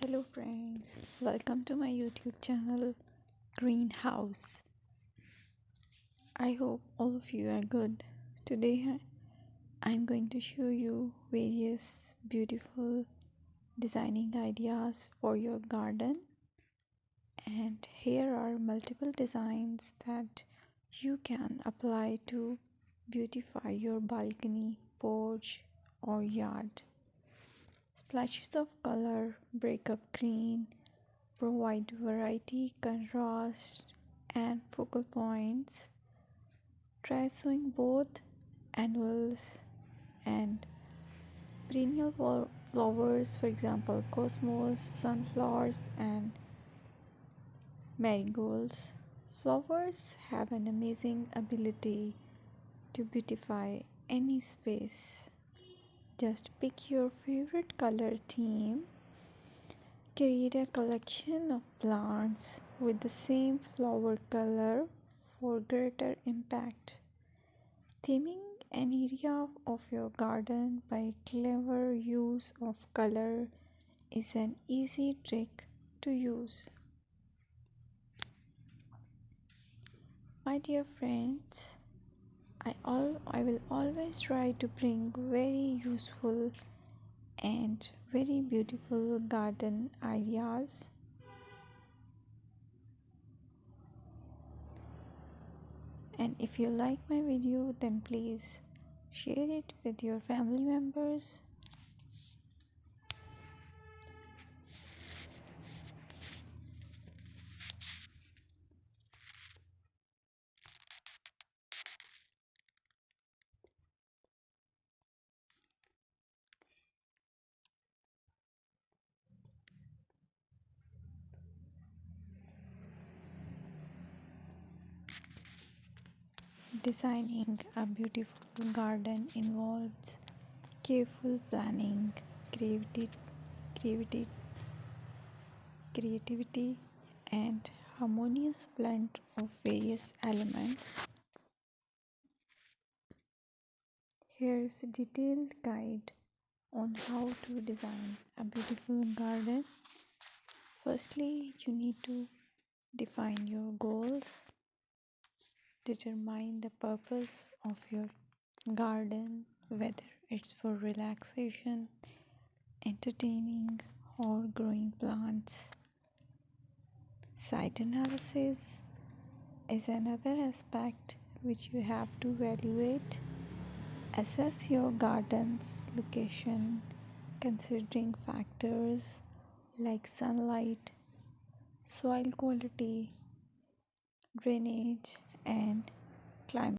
Hello friends, welcome to my YouTube channel Greenhouse. I hope all of you are good. Today I'm going to show you various beautiful designing ideas for your garden, and here are multiple designs that you can apply to beautify your balcony, porch or yard. Splashes of color break up green, provide variety, contrast, and focal points. Try sowing both annuals and perennial flowers, for example, cosmos, sunflowers, and marigolds. Flowers have an amazing ability to beautify any space. Just pick your favorite color theme. Create a collection of plants with the same flower color for greater impact. Theming an area of your garden by clever use of color is an easy trick to use. My dear friends, I will always try to bring very useful and very beautiful garden ideas. And if you like my video, then please share it with your family members. Designing a beautiful garden involves careful planning, creativity, creativity, creativity, and harmonious blend of various elements. Here's a detailed guide on how to design a beautiful garden. Firstly, you need to define your goals, determine the purpose of your garden, whether it's for relaxation, entertaining, or growing plants. Site analysis is another aspect which you have to evaluate. Assess your garden's location considering factors like sunlight, soil quality, drainage, and climate.